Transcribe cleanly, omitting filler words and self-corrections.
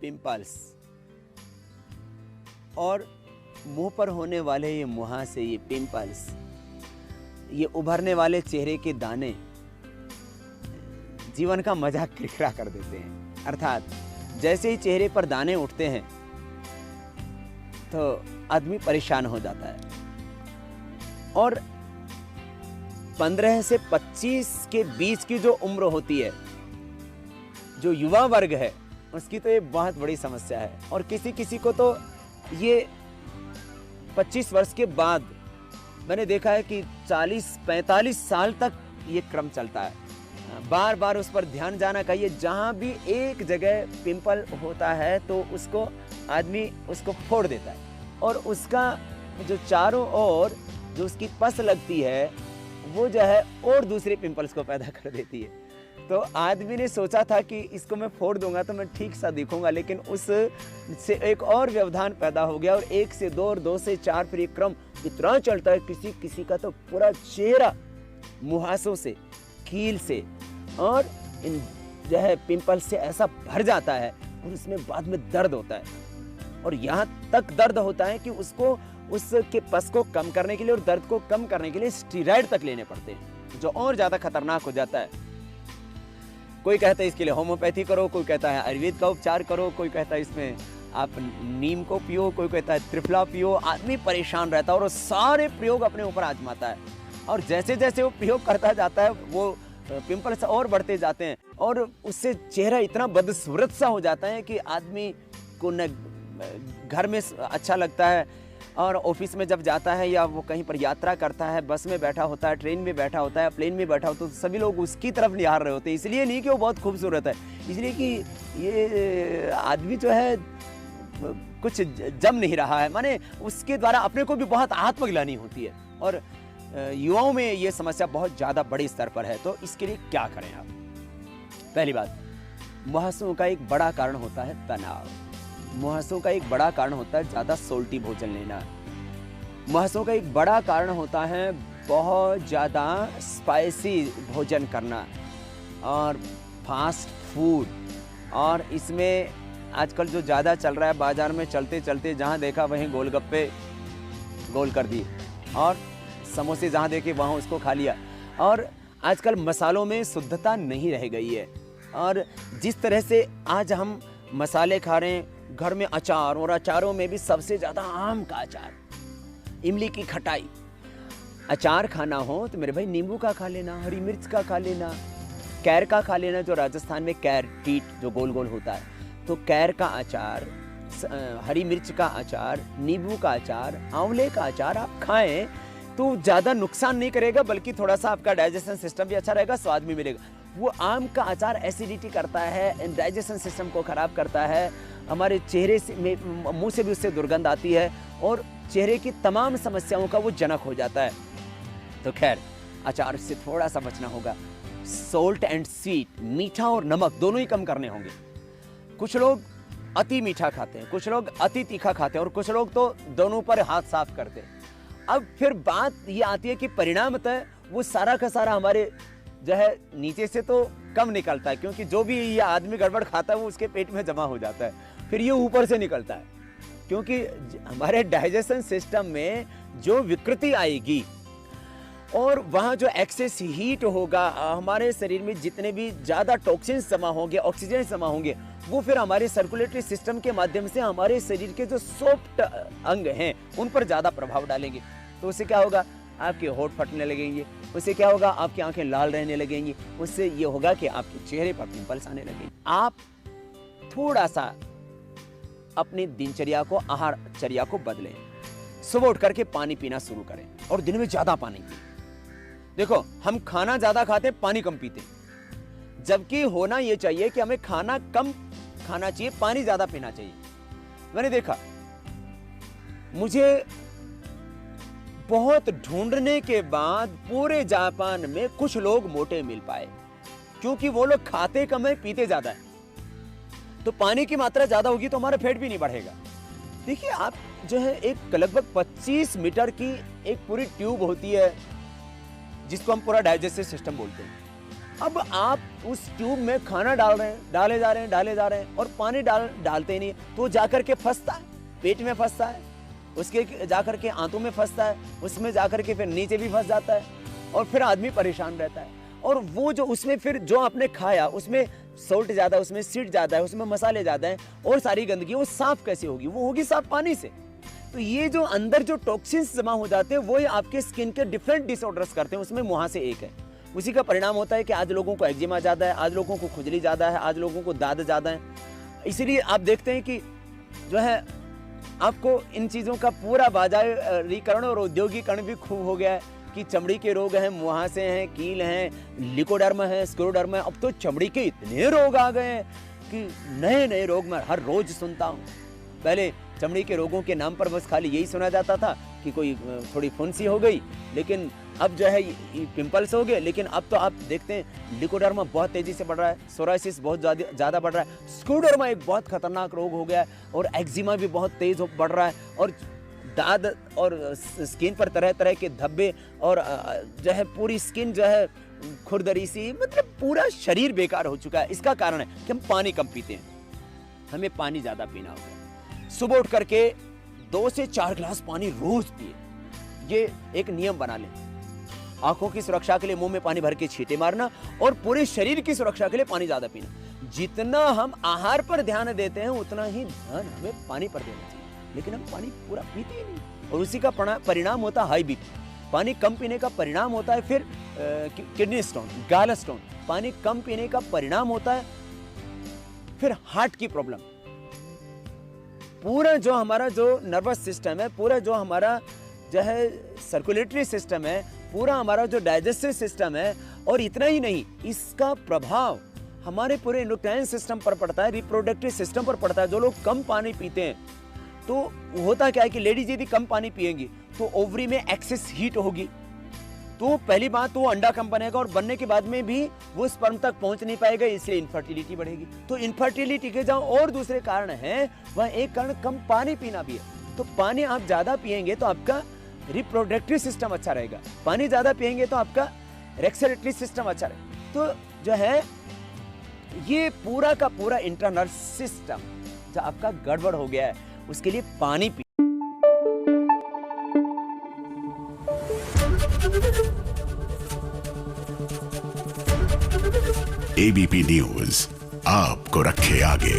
Pimples और मुंह पर होने वाले ये मुहासे, ये पिंपल्स, ये उभरने वाले चेहरे के दाने जीवन का मजा किरकिरा कर देते हैं। अर्थात जैसे ही चेहरे पर दाने उठते हैं तो आदमी परेशान हो जाता है। और 15 से 25 के बीच की जो उम्र होती है, जो युवा वर्ग है, उसकी तो ये बहुत बड़ी समस्या है। और किसी किसी को तो ये 25 वर्ष के बाद मैंने देखा है कि 40-45 साल तक ये क्रम चलता है। बार बार उस पर ध्यान जाना चाहिए। जहाँ भी एक जगह पिंपल होता है तो उसको आदमी उसको फोड़ देता है और उसका जो चारों ओर जो उसकी पस लगती है वो जो है और दूसरे पिंपल्स को पैदा कर देती है। तो आदमी ने सोचा था कि इसको मैं फोड़ दूंगा तो मैं ठीक सा दिखूंगा, लेकिन उस से एक और व्यवधान पैदा हो गया और 1 से 2 और 2 से 4 फिर ये क्रम इतना चलता है। किसी किसी का तो पूरा चेहरा मुहासों से, कील से और इन जो है पिंपल से ऐसा भर जाता है और उसमें बाद में दर्द होता है। और यहाँ तक दर्द होता है कि उसको उसके पस को कम करने के लिए और दर्द को कम करने के लिए स्टेरॉइड तक लेने पड़ते हैं, जो और ज्यादा खतरनाक हो जाता है। कोई कहता है इसके लिए होम्योपैथी करो, कोई कहता है आयुर्वेद का उपचार करो, कोई कहता है इसमें आप नीम को पियो, कोई कहता है त्रिफला पियो। आदमी परेशान रहता है और वो सारे प्रयोग अपने ऊपर आजमाता है। और जैसे जैसे वो प्रयोग करता जाता है वो पिंपल्स और बढ़ते जाते हैं और उससे चेहरा इतना बदसूरत सा हो जाता है कि आदमी को न घर में अच्छा लगता है और ऑफिस में जब जाता है या वो कहीं पर यात्रा करता है, बस में बैठा होता है, ट्रेन में बैठा होता है, प्लेन में बैठा होता है, तो सभी लोग उसकी तरफ निहार रहे होते हैं। इसलिए नहीं कि वो बहुत खूबसूरत है, इसलिए कि ये आदमी जो है कुछ जम नहीं रहा है, माने उसके द्वारा अपने को भी बहुत आत्मग्लानि होती है। और युवाओं में ये समस्या बहुत ज़्यादा बड़े स्तर पर है। तो इसके लिए क्या करें आप? पहली बात, मुहासों का एक बड़ा कारण होता है तनाव। मुहासों का एक बड़ा कारण होता है ज़्यादा सोल्टी भोजन लेना। मुहासों का एक बड़ा कारण होता है बहुत ज़्यादा स्पाइसी भोजन करना और फास्ट फूड। और इसमें आजकल जो ज़्यादा चल रहा है, बाज़ार में चलते चलते जहाँ देखा वहीं गोलगप्पे गोल कर दिए और समोसे जहाँ देखे वहाँ उसको खा लिया। और आजकल मसालों में शुद्धता नहीं रह गई है। और जिस तरह से आज हम मसाले खा रहे हैं, घर में अचार, और अचारों में भी सबसे ज़्यादा आम का अचार, इमली की खटाई। अचार खाना हो तो मेरे भाई नींबू का खा लेना, हरी मिर्च का खा लेना, कैर का खा लेना, जो राजस्थान में कैर टीट जो गोल गोल होता है, तो कैर का अचार, हरी मिर्च का अचार, नींबू का अचार, आंवले का अचार आप खाएं तो ज़्यादा नुकसान नहीं करेगा, बल्कि थोड़ा सा आपका डाइजेशन सिस्टम भी अच्छा रहेगा, स्वाद भी मिलेगा। वो आम का अचार एसिडिटी करता है, डाइजेशन सिस्टम को खराब करता है, हमारे चेहरे से मुंह से भी उससे दुर्गंध आती है और चेहरे की तमाम समस्याओं का वो जनक हो जाता है। तो खैर, अचार से थोड़ा सा बचना होगा। सोल्ट एंड स्वीट, मीठा और नमक दोनों ही कम करने होंगे। कुछ लोग अति मीठा खाते हैं, कुछ लोग अति तीखा खाते हैं और कुछ लोग तो दोनों पर हाथ साफ करते हैं। अब फिर बात ये आती है कि परिणामतः वो सारा का सारा हमारे जो है नीचे से तो कम निकलता है, क्योंकि जो भी ये आदमी गड़बड़ खाता है वो उसके पेट में जमा हो जाता है, फिर ये ऊपर से निकलता है। क्योंकि हमारे डाइजेशन सिस्टम में जो विकृति आएगी और वहाँ जो एक्सेस हीट होगा, हमारे शरीर में जितने भी ज़्यादा टॉक्सिन्स जमा होंगे, ऑक्सीजन जमा होंगे, वो फिर हमारे सर्कुलेटरी सिस्टम के माध्यम से हमारे शरीर के जो सॉफ्ट अंग हैं उन पर ज़्यादा प्रभाव डालेंगे। तो उससे क्या होगा? आपके होंठ फटने लगेंगे, उससे क्या होगा? आपकी आंखें लाल रहने लगेंगी, उससे ये होगा कि आपके चेहरे पर पिंपल्स आने लगेंगे। आप थोड़ा सा अपनी दिनचर्या को, आहारचर्या को बदलें। सुबह उठ करके पानी पीना शुरू करें और दिन में ज़्यादा पानी पिए। देखो, हम खाना ज़्यादा खाते, पानी कम पीते, जबकि होना ये चाहिए कि हमें खाना कम खाना चाहिए, पानी ज़्यादा पीना चाहिए। मैंने देखा, मुझे बहुत ढूंढने के बाद पूरे जापान में कुछ लोग मोटे मिल पाए, क्योंकि वो लोग खाते कम है, पीते ज्यादा है। तो पानी की मात्रा ज्यादा होगी तो हमारा पेट भी नहीं बढ़ेगा। देखिए, आप जो है एक लगभग 25 मीटर की एक पूरी ट्यूब होती है जिसको हम पूरा डाइजेस्टिव सिस्टम बोलते हैं। अब आप उस ट्यूब में खाना डाल रहे हैं, डाले जा रहे हैं और पानी डालते ही नहीं, तो जाकर के फंसता है, पेट में फंसता है, उसके जाकर के आंतों में फंसता है, उसमें जाकर के फिर नीचे भी फंस जाता है और फिर आदमी परेशान रहता है। और वो जो उसमें फिर जो आपने खाया उसमें सॉल्ट ज़्यादा, उसमें सीट ज़्यादा है, उसमें मसाले ज़्यादा हैं और सारी गंदगी, वो साफ कैसे होगी? वो होगी साफ पानी से। तो ये जो अंदर जो टॉक्सिन्स जमा हो जाते हैं वो ही आपके स्किन के डिफरेंट डिसऑर्डर्स करते हैं, उसमें मुहासे एक है। उसी का परिणाम होता है कि आज लोगों को एक्जिमा ज़्यादा है, आज लोगों को खुजली ज़्यादा है, आज लोगों को दाद ज़्यादा है। इसीलिए आप देखते हैं कि जो है आपको इन चीज़ों का पूरा बाजारीकरण और औद्योगिकरण भी खूब हो गया है कि चमड़ी के रोग हैं, मुहासे हैं, कील हैं, लिकोडर्मा है, स्क्लेरोडर्मा है। अब तो चमड़ी के इतने रोग आ गए हैं कि नए नए रोग मैं हर रोज सुनता हूँ। पहले चमड़ी के रोगों के नाम पर बस खाली यही सुना जाता था कि कोई थोड़ी फुंसी हो गई, लेकिन अब जो है पिंपल्स हो गए। लेकिन अब तो आप देखते हैं लिकोडर्मा बहुत तेजी से बढ़ रहा है, सोराइसिस बहुत ज़्यादा बढ़ रहा है, स्क्लेरोडर्मा एक बहुत खतरनाक रोग हो गया है और एक्जिमा भी बहुत तेज बढ़ रहा है और दाद और स्किन पर तरह तरह के धब्बे और जो है पूरी स्किन जो है खुरदरी सी, मतलब पूरा शरीर बेकार हो चुका है। इसका कारण है कि हम पानी कम पीते हैं, हमें पानी ज़्यादा पीना होगा। सुबह उठ करके 2 से 4 गिलास पानी रोज पिए, ये एक नियम बना लें। आंखों की सुरक्षा के लिए मुंह में पानी भर के छींटे मारना और पूरे शरीर की सुरक्षा के लिए पानी ज्यादा पीना। जितना हम आहार पर ध्यान देते हैं उतना ही ध्यान हमें पानी पर देना चाहिए, लेकिन हम पानी पूरा पीते ही नहीं और उसी का परिणाम होता है हाई बीपी। पानी कम पीने का परिणाम होता है फिर किडनी स्टोन, गॉल स्टोन। पानी कम पीने का परिणाम होता है फिर हार्ट की प्रॉब्लम। पूरा जो हमारा जो नर्वस सिस्टम है, पूरा जो हमारा जो है सर्कुलेटरी सिस्टम है, पूरा हमारा जो डाइजेस्टिव सिस्टम है, और इतना ही नहीं, इसका प्रभाव हमारे पूरे एंडोक्राइन सिस्टम पर पड़ता है, रिप्रोडक्टिव सिस्टम पर पड़ता है। जो लोग कम पानी पीते हैं तो होता क्या है कि लेडीज यदि कम पानी पिएंगी तो ओवरी में एक्सेस हीट होगी, तो पहली बात तो वो अंडा कम बनेगा और बनने के बाद में भी वो स्पर्म तक पहुंच नहीं पाएगा, इसलिए इनफर्टिलिटी बढ़ेगी। तो इनफर्टिलिटी के जहां और दूसरे कारण हैं, वह एक कारण कम पानी पीना भी है। तो पानी आप ज्यादा पिएंगे तो आपका रिप्रोडक्टिव सिस्टम अच्छा रहेगा, पानी ज्यादा पिएंगे तो आपका रेस्पिरेटरी सिस्टम अच्छा रहेगा। तो जो है ये पूरा का पूरा इंटरनल सिस्टम जो आपका गड़बड़ हो गया है, उसके लिए पानी पी। एबीपी न्यूज आपको रखे आगे।